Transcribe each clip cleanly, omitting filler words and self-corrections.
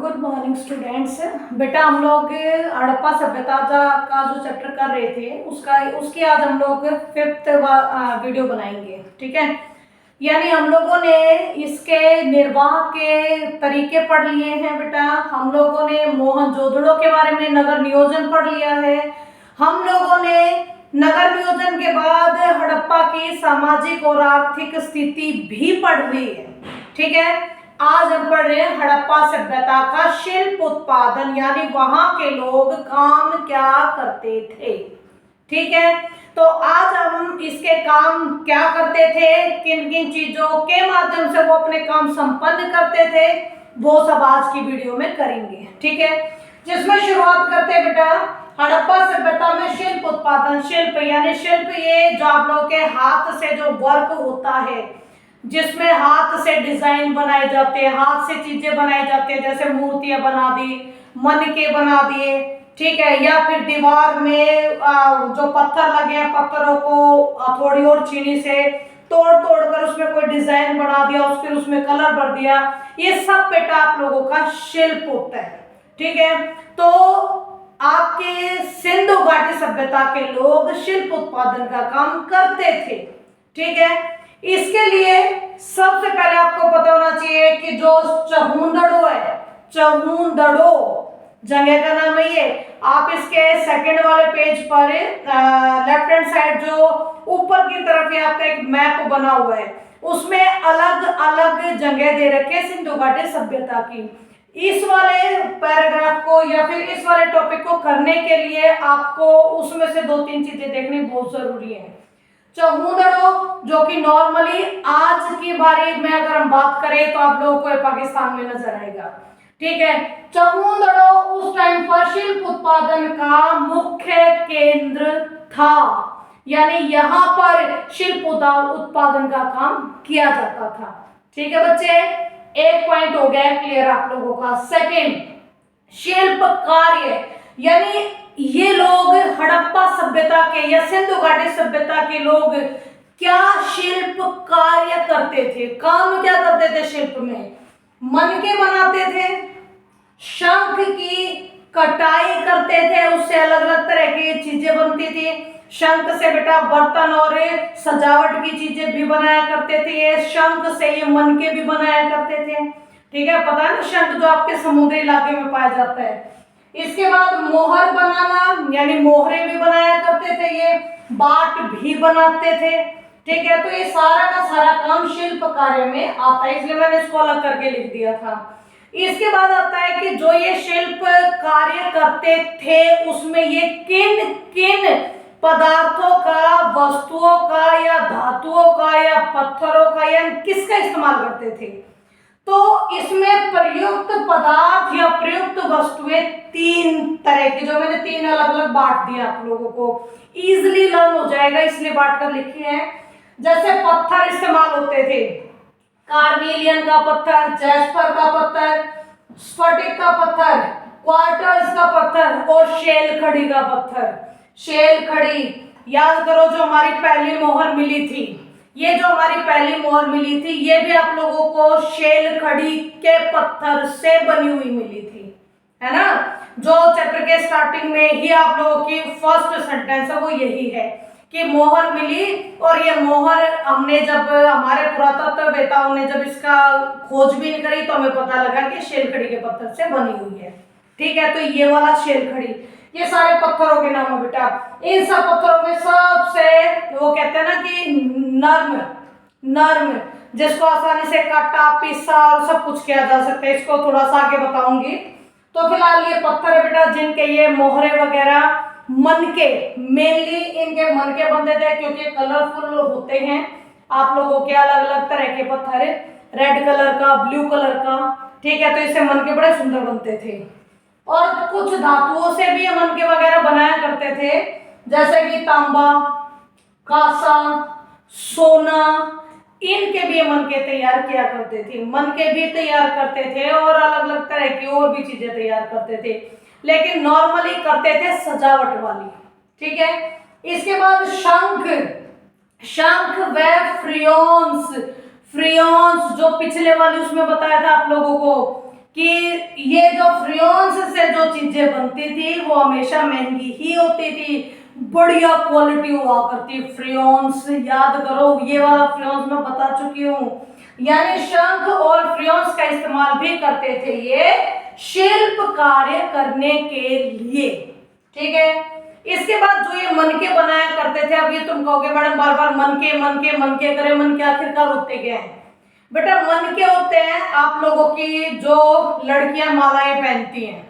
Good morning students. बेटा हम लोग हड़प्पा सभ्यता का जो चैप्टर कर रहे थे उसकी आज हम लोग फिफ्थ वीडियो बनाएंगे। ठीक है, यानी हम लोगों ने इसके निर्वाह के तरीके पढ़ लिए हैं। बेटा हम लोगों ने मोहनजोदड़ो के बारे में नगर नियोजन पढ़ लिया है। हम लोगों ने नगर नियोजन के बाद हड़प्पा की सामाजिक और आर्थिक स्थिति भी पढ़ ली है। ठीक है, आज हम पढ़ रहे हैं हड़प्पा सभ्यता का शिल्प उत्पादन, यानी वहां के लोग काम क्या करते थे। ठीक है, तो आज हम इसके काम क्या करते थे, किन किन चीजों के माध्यम से वो अपने काम संपन्न करते थे, वो सब आज की वीडियो में करेंगे। ठीक है, जिसमें शुरुआत करते हैं बेटा हड़प्पा सभ्यता में शिल्प उत्पादन। शिल्प यानी शिल्प ये जो आप लोगों के हाथ से जो वर्क होता है, जिसमें हाथ से डिजाइन बनाए जाते हैं, हाथ से चीजें बनाई जाती है, जैसे मूर्तियां बना दी, मनके बना दिए। ठीक है, या फिर दीवार में जो पत्थर लगे हैं, पत्थरों को थोड़ी और चीनी से तोड़ तोड़ कर उसमें कोई डिजाइन बना दिया, फिर उसमें कलर भर दिया। ये सब बेटा आप लोगों का शिल्प होता है। ठीक है, तो आपके सिंधु घाटी सभ्यता के लोग शिल्प उत्पादन का काम करते थे। ठीक है, इसके लिए सबसे पहले आपको पता होना चाहिए कि जो चहुंदड़ो है, चहुंदड़ो जगह का नाम है ये। आप इसके सेकंड वाले पेज पर लेफ्ट हैंड साइड जो ऊपर की तरफ आपका एक मैप बना हुआ है, उसमें अलग अलग जगह दे रखे सिंधु घाटी सभ्यता की। इस वाले पैराग्राफ को या फिर इस वाले टॉपिक को करने के लिए आपको उसमें से दो तीन चीजें देखनी बहुत जरूरी है। चहुंदड़ो जो कि नॉर्मली आज की बारी में अगर हम बात करें तो आप लोगों को पाकिस्तान में नजर आएगा। ठीक है, चहुंदड़ो उस टाइम पर शिल्प उत्पादन का मुख्य केंद्र था, यानी यहाँ पर शिल्प उत्पादन का काम किया जाता था। ठीक है बच्चे, एक पॉइंट हो गया क्लियर आप लोगों का। सेकंड, शिल्प कार्य, यानी ये लोग हड़प्पा सभ्यता के या सिंधु घाटी सभ्यता के लोग क्या शिल्प कार्य करते थे, काम क्या करते थे शिल्प में। मनके बनाते थे, शंख की कटाई करते थे, उससे अलग अलग तरह की चीजें बनती थी। शंख से बेटा बर्तन और सजावट की चीजें भी बनाया करते थे। शंख से ये मनके भी बनाया करते थे। ठीक है, पता है ना शंख जो आपके समुद्री इलाके में पाया जाता है। इसके बाद मोहर बनाना, यानी मोहरे भी बनाया करते थे, ये बाट भी बनाते थे। ठीक है, तो ये सारा का सारा काम शिल्प कार्य में आता है, इसलिए मैंने इसको अलग करके लिख दिया था। इसके बाद आता है कि जो ये शिल्प कार्य करते थे उसमें ये किन किन पदार्थों का, वस्तुओं का या धातुओं का या पत्थरों का या किसका इस्तेमाल करते थे। तो इसमें प्रयुक्त पदार्थ या प्रयुक्त वस्तुएं तीन तरह की, जो मैंने तीन अलग अलग बांट दिया आप लोगों को, इजीली लर्न हो जाएगा इसलिए बांट कर लिखे हैं। जैसे पत्थर इस्तेमाल होते थे, कार्नेलियन का पत्थर, जैस्पर का पत्थर, स्फटिक का पत्थर, क्वार्टर्स का पत्थर और शेल खड़ी का पत्थर। शेल खड़ी याद करो, जो हमारी पहली मोहर मिली थी, ये जो हमारी पहली मोहर मिली थी ये भी आप लोगों को शेल खड़ी के पत्थर से बनी हुई मिली थी, है ना। जो चैप्टर के स्टार्टिंग में ही आप लोगों की फर्स्ट सेंटेंस है वो यही है कि मोहर मिली, और ये मोहर हमने जब हमारे पुरातत्ववेताओं ने जब इसका खोजबीन करी तो हमें पता लगा कि शेल खड़ी के पत्थर से बनी हुई है। ठीक है, तो ये वाला शेल खड़ी, ये सारे पत्थरों के नाम है बेटा। इन सब पत्थरों में सबसे वो कहते हैं ना कि नर्म नर्म, जिसको आसानी से काटा पीसा और सब कुछ किया जा सकता है, इसको थोड़ा सा आगे बताऊंगी। तो फिलहाल ये पत्थर है बेटा जिनके ये मोहरे वगैरह, मनके, मेनली इनके मनके बनते थे क्योंकि कलरफुल होते हैं। आप लोगों के अलग अलग तरह के पत्थर, रेड कलर का, ब्लू कलर का। ठीक है, तो इससे मनके बड़े सुंदर बनते थे। और कुछ धातुओं से भी मनके वगैरह बनाया करते थे, जैसे कि तांबा, कांसा, सोना, इनके भी मनके तैयार किया करते थे। मनके भी तैयार करते थे और अलग अलग तरह की और भी चीजें तैयार करते थे, लेकिन नॉर्मली करते थे सजावट वाली। ठीक है, इसके बाद शंख, शंख व फ्रियोन्स, फ्रियोन्स जो पिछले वाली उसमें बताया था आप लोगों को कि ये जो फ्रियोन्स से जो चीजें बनती थी वो हमेशा महंगी ही होती थी, बढ़िया क्वालिटी हुआ करती। फ्रियोन्स याद करो, ये वाला फ्रियोन्स मैं बता चुकी हूँ। यानी शंख और फ्रियोन्स का इस्तेमाल भी करते थे ये शिल्प कार्य करने के लिए, ठीक है। इसके बाद जो ये मनके बनाया करते थे, अब ये तुम कहोगे मैडम बार बार मनके मनके मनके करे, मनके आखिरकार होते क्या है? बेटा मनके होते हैं आप लोगों की जो लड़कियां मालाएं पहनती हैं,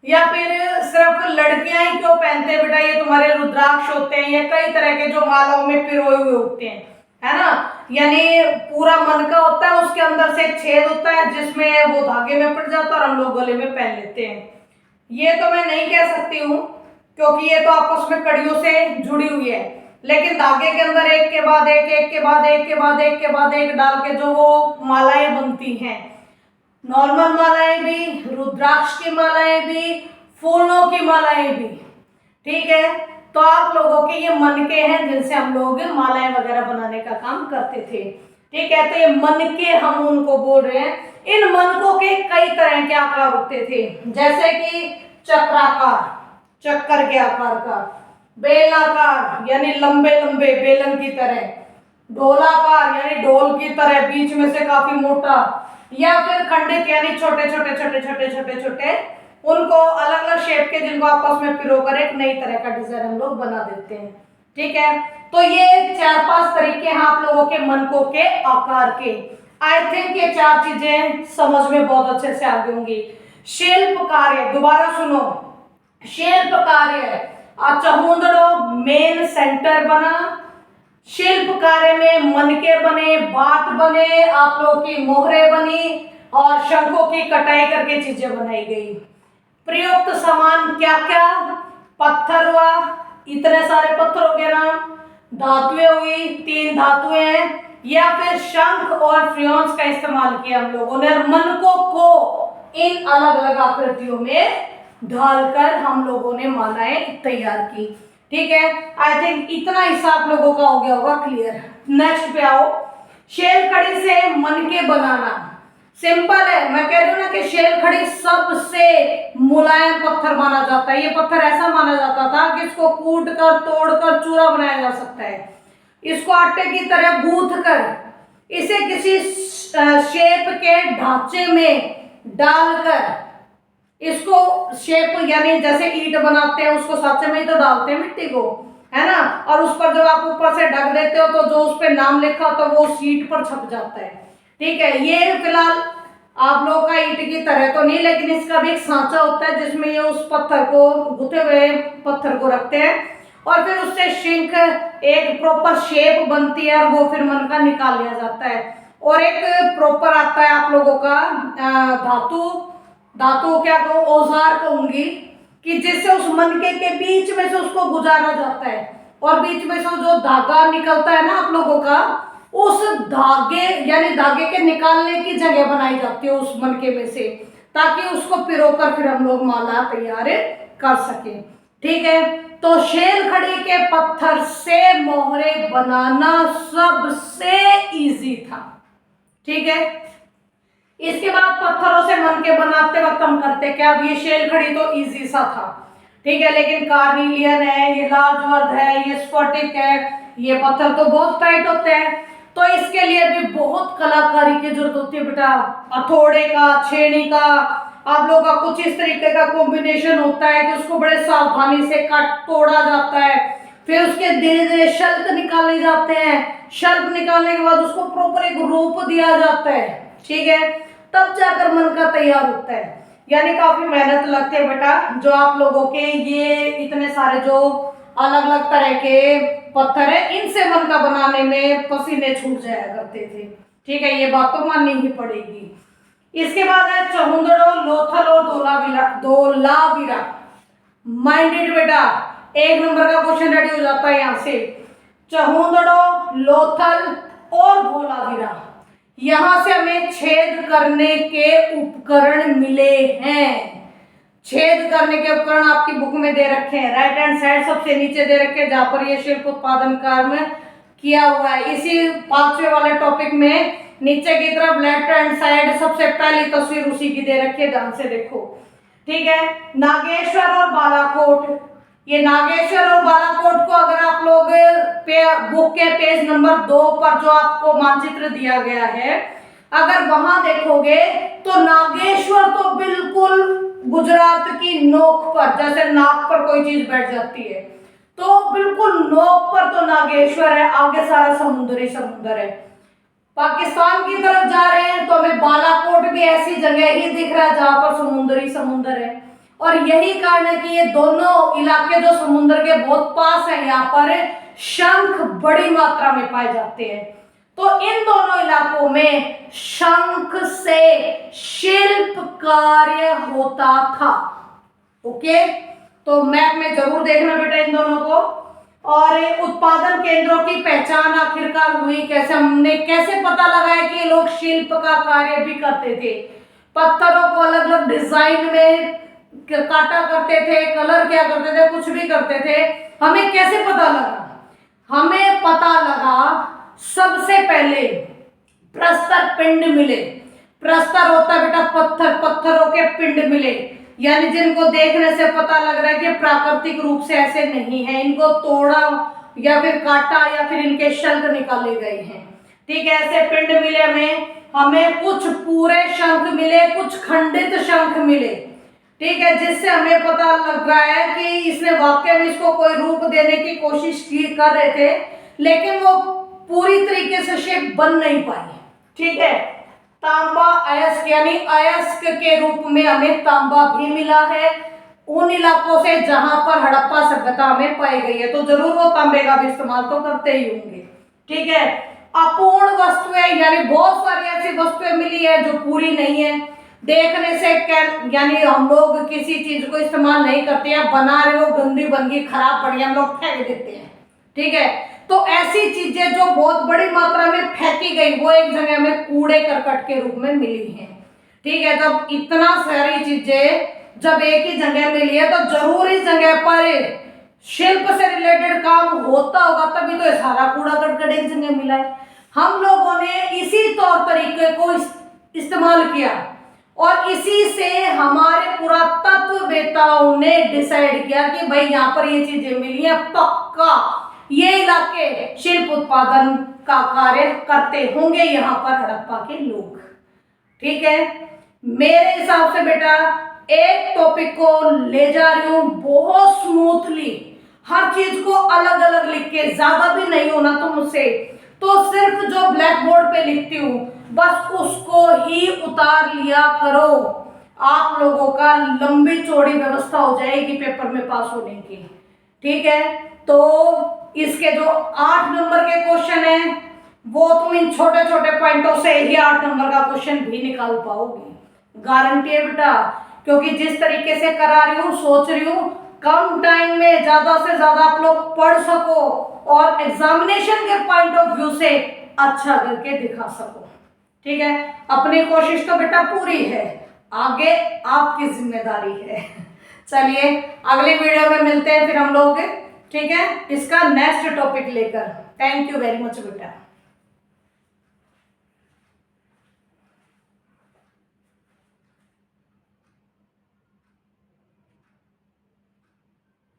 या फिर सिर्फ लड़कियां ही क्यों पहनते हैं बेटा, ये तुम्हारे रुद्राक्ष होते हैं, ये कई तरह के जो मालाओं में पिरोए हुए होते हैं, है ना। यानी पूरा मनका होता है, उसके अंदर से छेद होता है जिसमें वो धागे में पड़ जाता है और हम लोग गले में पहन लेते हैं। ये तो मैं नहीं कह सकती हूँ क्योंकि ये तो आपस में कड़ियों से जुड़ी हुई है, लेकिन धागे के अंदर एक के बाद एक, एक के बाद एक के बाद एक के बाद एक डाल के जो वो मालाएं बनती हैं, नॉर्मल मालाएं भी, रुद्राक्ष की मालाएं भी, फूलों की मालाएं भी, ठीक है। तो आप लोगों के ये मनके हैं जिनसे हम लोग मालाएं वगैरह बनाने का काम करते थे, ठीक है। तो ये मनके हम उनको बोल रहे हैं। इन मनकों के कई तरह के आकार होते थे, जैसे कि चक्राकार, चक्कर के आकार का, बेलनाकार यानी लंबे लंबे बेलन की तरह, ढोलाकार यानी ढोल की तरह बीच में से काफी मोटा, या फिर खंडित यानी छोटे छोटे छोटे छोटे छोटे छोटे, उनको अलग अलग शेप के जिनको आपस में पिरोकर एक नई तरह का डिजाइन हम लोग बना देते हैं, ठीक है। तो ये 4-5 तरीके हैं आप लोगों के मनकों के आकार के। आई थिंक ये 4 चीजें समझ में बहुत अच्छे से आ गई होंगी। शिल्प कार्य, दोबारा सुनो, शिल्प कार्य, चहुंदड़ो मेन सेंटर बना, शिल्प कार्य में मनके बने, बाट बने, आप लोगों की मोहरे बनी और शंखों की कटाई करके चीजें बनाई गई। प्रयुक्त सामान क्या क्या? पत्थर हुआ, इतने सारे पत्थर हो गए ना, धातुएं हुई, 3 धातुएं हैं, या फिर शंख और फ्रियोन्स का इस्तेमाल किया हम लोगों ने, मनकों को इन अलग अलग आकृतियों में ढालकर हम लोगों ने मालाएं तैयार की, ठीक है। आई थिंक इतना हिस्सा आप लोगों का हो गया होगा क्लियर। नेक्स्ट पे आओ, शेल खड़ी से मनके बनाना। सिंपल है, मैं कह रही हूँ ना कि शेल खड़ी सबसे मुलायम पत्थर माना जाता है। ये पत्थर ऐसा माना जाता था कि इसको कूट कर तोड़ कर चूरा बनाया जा सकता है, इसको आटे की तरह गूंथ कर इसे किसी शेप के ढांचे में डालकर, इसको शेप यानी जैसे ईंट बनाते हैं उसको साचे में ही तो डालते हैं मिट्टी को, है ना, और उस पर जब आप ऊपर से ढक देते हो तो जो उस पर नाम लिखा होता है वो शीट पर छप जाता है, ठीक है। ये फिलहाल आप लोगों का ईंट की तरह तो नहीं, लेकिन इसका भी एक सांचा होता है जिसमें ये उस पत्थर को, गुथे हुए पत्थर को रखते हैं और फिर उससे शिंक एक प्रॉपर शेप बनती है और वो फिर मन का निकाल लिया जाता है। और एक प्रॉपर आता है आप लोगों का धातु क्या कहूँ, औजार कहूंगी, कि जिससे उस मनके के बीच में से उसको गुजारा जाता है और बीच में से जो धागा निकलता है ना आप लोगों का, उस धागे यानी धागे के निकालने की जगह बनाई जाती है उस मनके में से, ताकि उसको पिरोकर फिर हम लोग माला तैयार कर सके, ठीक है। तो शेल खड़ी के पत्थर से मोहरे बनाना सबसे इजी था, ठीक है। इसके बाद पत्थरों से मनके बनाते वक्त हम करते क्या, अब ये शेल खड़ी तो इजी सा था, ठीक है, लेकिन कार्निलियन है, ये लार्जवर्थ है, ये स्फटिक है, ये पत्थर तो बहुत टाइट होते हैं, तो इसके लिए भी बहुत कलाकारी की जरूरत होती है बेटा। हथौड़े का, छेनी का, आप लोगों का कुछ इस तरीके का कॉम्बिनेशन होता है कि उसको बड़े सावधानी से काट तोड़ा जाता है, फिर उसके धीरे धीरे शल्क निकाले जाते हैं, शल्क निकालने के बाद उसको प्रॉपर एक रूप दिया जाता है, ठीक है, तब जाकर मन का तैयार होता है। यानी काफी मेहनत लगती है बेटा, जो आप लोगों के ये इतने सारे जो अलग अलग तरह के पत्थर है, इनसे मन का बनाने में पसीने छूट जाया करते थे, ठीक है, ये बात तो माननी ही पड़ेगी। इसके बाद है चहुंदड़ो, लोथल और धोलावीरा। माइंडेड बेटा, 1 नंबर का क्वेश्चन रेडी हो जाता है यहाँ से। चहुंदड़ो, लोथल और धोलावीरा, यहां से हमें छेद करने के उपकरण मिले हैं। छेद करने के उपकरण आपकी बुक में दे रखे हैं, राइट हैंड साइड सबसे नीचे दे रखे हैं, जहां पर ये शिल्प उत्पादन कार्य किया हुआ है। इसी 5वें वाले टॉपिक में नीचे की तरफ लेफ्ट हैंड साइड सबसे पहली तस्वीर उसी की दे रखी है, ध्यान से देखो। ठीक है, नागेश्वर और बालाकोट। ये नागेश्वर और बालाकोट को अगर आप लोग बुक के पेज नंबर 2 पर जो आपको मानचित्र दिया गया है, अगर वहां देखोगे तो नागेश्वर तो बिल्कुल गुजरात की नोक पर, जैसे नाक पर कोई चीज बैठ जाती है, तो बिल्कुल नोक पर तो नागेश्वर है, आगे सारा समुद्र ही समुद्र है। पाकिस्तान की तरफ जा रहे हैं तो हमें बालाकोट भी ऐसी जगह ही दिख रहा है जहां पर समुद्र ही समुद्र है। और यही कारण है कि ये दोनों इलाके जो समुद्र के बहुत पास है, यहाँ पर शंख बड़ी मात्रा में पाए जाते हैं। तो इन दोनों इलाकों में शंख से शिल्प कार्य होता था। ओके, तो मैप में जरूर देखना बेटा इन दोनों को। और उत्पादन केंद्रों की पहचान आखिरकार हुई कैसे, हमने कैसे पता लगाया कि ये लोग शिल्प का कार्य भी करते थे। पत्थरों को अलग अलग डिजाइन में काटा करते थे, कलर क्या करते थे, कुछ भी करते थे। हमें कैसे पता लगा? हमें पता लगा सबसे पहले प्रस्तर पिंड मिले। प्रस्तर होता है बेटा पत्थर, पत्थरों के पिंड मिले, यानी जिनको देखने से पता लग रहा है कि प्राकृतिक रूप से ऐसे नहीं है, इनको तोड़ा या फिर काटा या फिर इनके शंख निकाले गए हैं। ठीक है, ऐसे पिंड मिले हमें कुछ पूरे शंख मिले, कुछ खंडित शंख मिले। ठीक है, जिससे हमें पता लग रहा है कि इसने वाकई में इसको कोई रूप देने की कोशिश की कर रहे थे, लेकिन वो पूरी तरीके से शेप बन नहीं पाई। ठीक है, तांबा अयस्क यानी अयस्क के रूप में हमें तांबा भी मिला है उन इलाकों से जहां पर हड़प्पा सभ्यता हमें पाई गई है, तो जरूर वो तांबे का भी इस्तेमाल तो करते ही होंगे। ठीक है, अपूर्ण वस्तुएं यानी बहुत सारी ऐसी वस्तुएं मिली है जो पूरी नहीं है, देखने से यानी हम लोग किसी चीज को इस्तेमाल नहीं करते हैं, बना रहे हो गंदी बन गई, खराब पड़ गई, हम लोग फेंक देते हैं। ठीक है, तो ऐसी चीजें जो बहुत बड़ी मात्रा में फेंकी गई वो एक जगह में कूड़े करकट के रूप में मिली हैं। ठीक है, जब इतना सारी चीजें जब एक ही जगह मिली है तो जरूर इस जगह पर शिल्प से रिलेटेड काम होता होगा, तभी तो सारा कूड़ा करकट एक जगह मिला है। हम लोगों ने इसी तौर तरीके को इस्तेमाल किया और इसी से हमारे पुरातत्ववेत्ताओं ने डिसाइड किया कि भाई यहाँ पर ये चीजें मिली है, पक्का ये इलाके शिल्प उत्पादन का कार्य करते होंगे यहाँ पर हड़प्पा के लोग। ठीक है, मेरे हिसाब से बेटा एक टॉपिक को ले जा रही हूं बहुत स्मूथली, हर चीज को अलग अलग लिख के, ज्यादा भी नहीं होना तो मुझसे, तो सिर्फ जो ब्लैक बोर्ड पे लिखती हूँ बस उसको ही उतार लिया करो। आप लोगों का लंबी चौड़ी व्यवस्था हो जाएगी पेपर में पास होने की। ठीक है, तो इसके जो 8 नंबर के क्वेश्चन है वो तुम इन छोटे छोटे पॉइंटों से ही 8 नंबर का क्वेश्चन भी निकाल पाओगे, गारंटी है बेटा। क्योंकि जिस तरीके से करा रही हूँ, सोच रही हूँ कम टाइम में ज्यादा से ज्यादा आप लोग पढ़ सको और एग्जामिनेशन के पॉइंट ऑफ व्यू से अच्छा करके दिखा सको। ठीक है, अपनी कोशिश तो बेटा पूरी है, आगे आपकी जिम्मेदारी है। चलिए अगली वीडियो में मिलते हैं फिर हम लोग, ठीक है, इसका नेक्स्ट टॉपिक लेकर। थैंक यू वेरी मच बेटा।